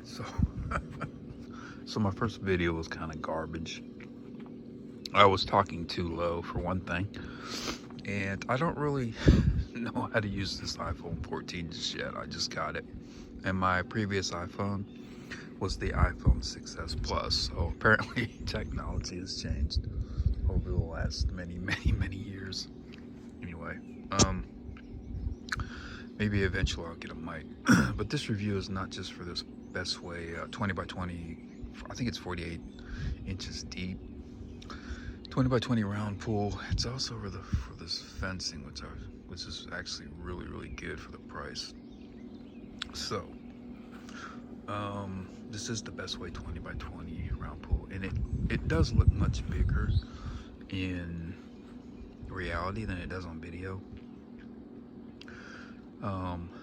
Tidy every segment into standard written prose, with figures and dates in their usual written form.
So, so my first video was kind of garbage. I was talking too low for one thing, and I don't really know how to use this iPhone 14 just yet. I just got it, and my previous iPhone was the iPhone 6s Plus. So apparently technology has changed over the last many years. Anyway, maybe eventually I'll get a mic. But this review is not just for this BestWay 20 by 20, I think it's 48 inches deep, 20 by 20 round pool. It's also for this fencing, which is actually really good for the price. So this is the BestWay 20 by 20 round pool, and it does look much bigger in reality than it does on video.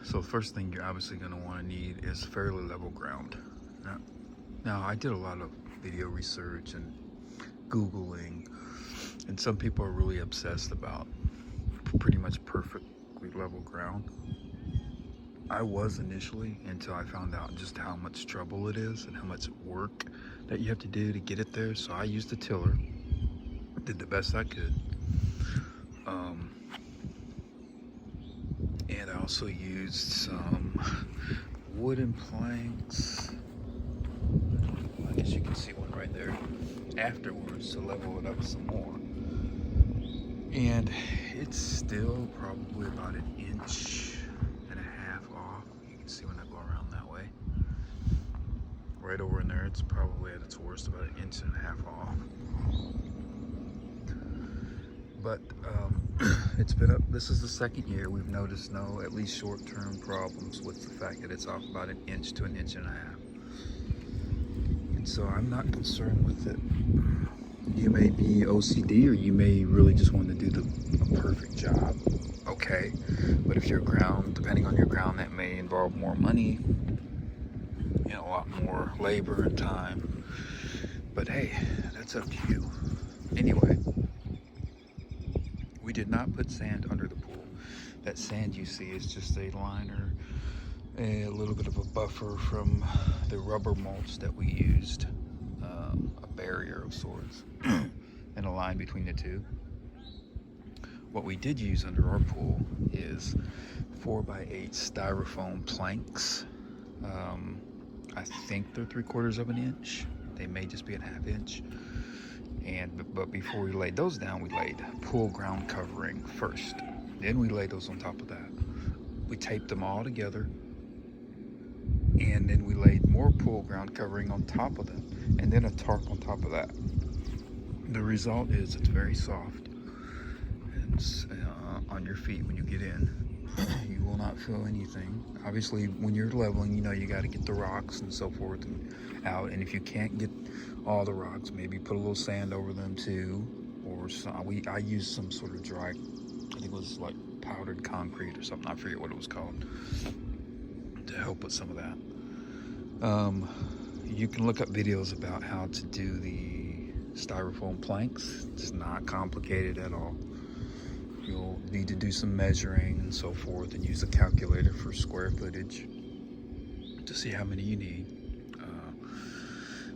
So the first thing you're obviously going to want to need is fairly level ground. Now I did a lot of video research and Googling, and some people are really obsessed about pretty much perfectly level ground. I was initially, until I found out just how much trouble it is and how much work that you have to do to get it there. So I used a tiller, did the best I could. And I also used some wooden planks. I guess you can see one right there afterwards to level it up some more. And it's still probably about 1.5 inches off. You can see when I go around that way. Right over in there, it's probably at its worst about 1.5 inches off. But it's been up, this is the second year we've noticed no, at least short-term problems with the fact that it's off about 1 inch to 1.5 inches. And so I'm not concerned with it. You may be OCD, or you may really just want to do a perfect job. Okay, but if your ground, depending on your ground, that may involve more money, a lot more labor and time. But hey, that's up to you. Anyway, we did not put sand under the pool. That sand you see is just a liner, a little bit of a buffer from the rubber mulch that we used, a barrier of sorts, and a line between the two. What we did use under our pool is 4x8 styrofoam planks. I think they're 3/4 of an inch. They may just be a 1/2 inch. But before we laid those down, we laid pool ground covering first. Then we laid those on top of that. We taped them all together, and then we laid more pool ground covering on top of them, and then a tarp on top of that. The result is it's very soft, and on your feet when you get in, you will not feel anything. Obviously, when you're leveling, you got to get the rocks and so forth and out. And if you can't get all the rocks, maybe put a little sand over them too, or I used some sort of dry, I think it was like powdered concrete or something. I forget what it was called, to help with some of that. You can look up videos about how to do the styrofoam planks. It's not complicated at all. You'll need to do some measuring and so forth, and use a calculator for square footage to see how many you need.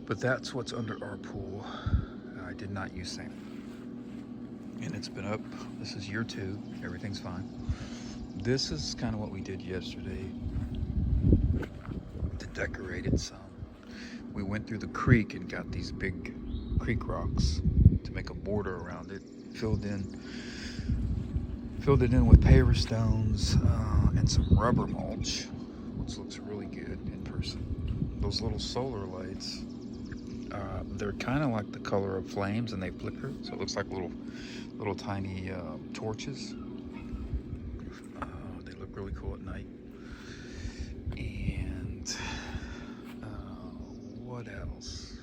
But that's what's under our pool. I did not use sand. And it's been up, this is year 2, everything's fine. This is kind of what we did yesterday to decorate it some. We went through the creek and got these big creek rocks to make a border around it, filled it in with paver stones and some rubber mulch, which looks really good in person. Those little solar lights, they're kind of like the color of flames, and they flicker, so it looks like little tiny torches. They look really cool at night. And what else?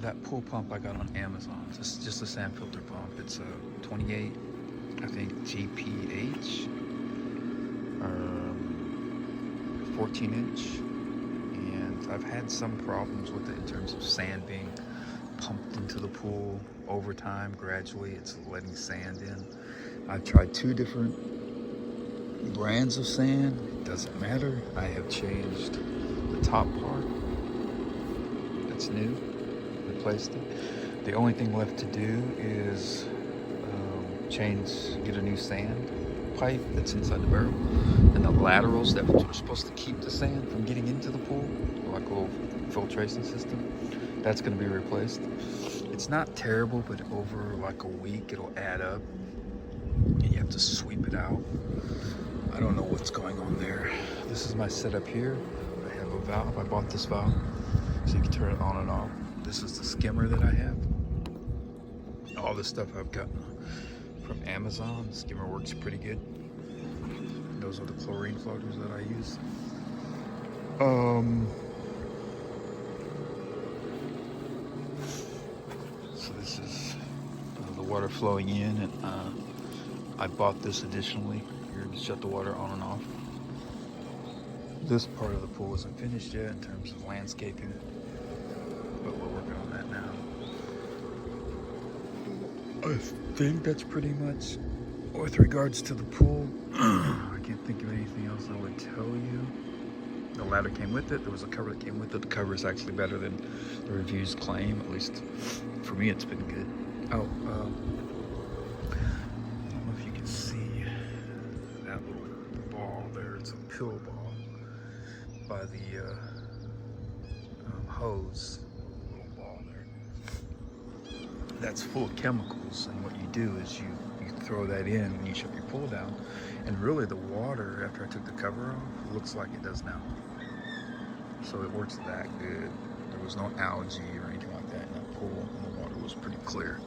That pool pump I got on Amazon. It's just a sand filter pump. It's a 28, I think, GPH, 14 inch. And I've had some problems with it in terms of sand being pumped into the pool over time. Gradually, it's letting sand in. I've tried 2 different brands of sand, it doesn't matter. I have changed the top part. That's new. Replaced it. The only thing left to do is get a new sand pipe that's inside the barrel, and the laterals that are supposed to keep the sand from getting into the pool, like a little filtration system, that's going to be replaced. It's not terrible, but over like a week it'll add up and you have to sweep it out. I don't know what's going on there. This is my setup here. I have a valve. I bought this valve so you can turn it on and off. This is the skimmer that I have. All this stuff I've got from Amazon. The skimmer works pretty good. Those are the chlorine floaters that I use. So this is the water flowing in, and I bought this additionally here to shut the water on and off. This part of the pool isn't finished yet in terms of landscaping, but we're working on that now. I think that's pretty much with regards to the pool. I can't think of anything else I would tell you. The ladder came with it. There was a cover that came with it. The cover is actually better than the reviews claim. At least for me, it's been good. Oh, I don't know if you can see that little ball there. It's a pill ball by the hose. Little ball there. That's full of chemicals, and what you do is you throw that in when you shut your pool down, and really the water, after I took the cover off, looks like it does now. So it works that good. There was no algae or anything like that in that pool, and the water was pretty clear.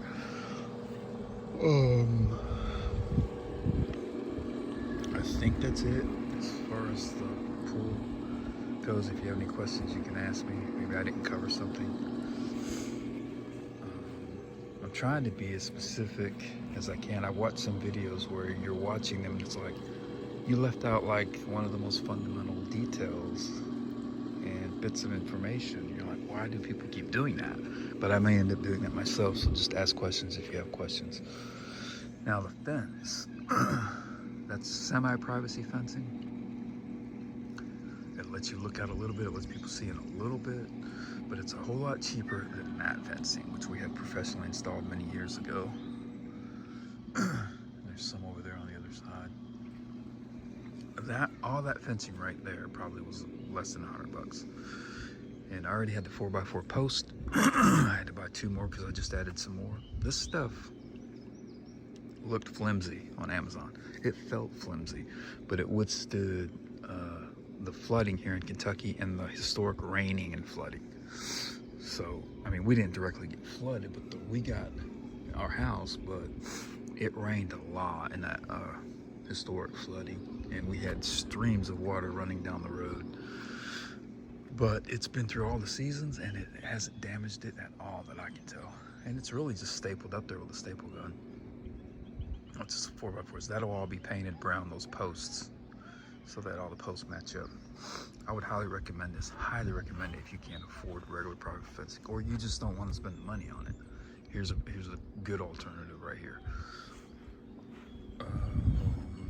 I think that's it as far as the pool goes. If you have any questions, you can ask me. Maybe I didn't cover something. I'm trying to be as specific as I can. I watched some videos where you're watching them and it's like you left out like one of the most fundamental details and bits of information. You're like, why do people keep doing that? But I may end up doing that myself, so just ask questions if you have questions. Now the fence, that's semi-privacy fencing. It lets you look out a little bit, it lets people see in a little bit, but it's a whole lot cheaper than mat fencing, which we had professionally installed many years ago. There's some over there on the other side. All that fencing right there probably was less than $100. And I already had the 4x4 post. I had to buy 2 more because I just added some more. This stuff looked flimsy on Amazon. It felt flimsy, but it withstood the flooding here in Kentucky and the historic raining and flooding. So, I mean, we didn't directly get flooded, but we got our house, but it rained a lot in that historic flooding, and we had streams of water running down the road. But it's been through all the seasons, and it hasn't damaged it at all that I can tell. And it's really just stapled up there with a staple gun. It's just 4x4s. That'll all be painted brown, those posts, so that all the posts match up. I would highly recommend this. Highly recommend it if you can't afford regular private fencing, or you just don't want to spend money on it. Here's a good alternative right here.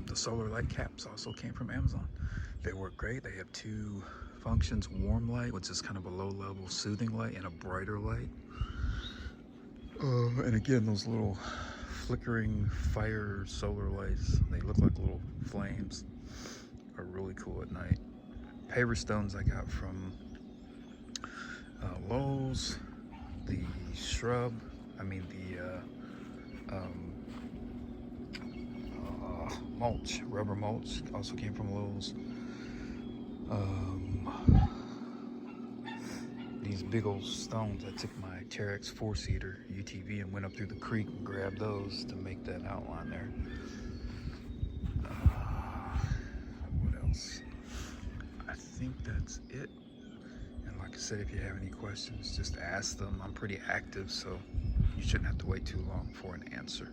The solar light caps also came from Amazon. They work great. They have 2 functions: warm light, which is kind of a low-level soothing light, and a brighter light. And again, those little flickering fire solar lights, they look like little flames, are really cool at night. Paver stones I got from Lowe's. The shrub, mulch, rubber mulch, also came from Lowe's. These big old stones, I took my Terex 4-seater UTV and went up through the creek and grabbed those to make that outline there. What else? I think that's it. And like I said, if you have any questions, just ask them. I'm pretty active, so you shouldn't have to wait too long for an answer.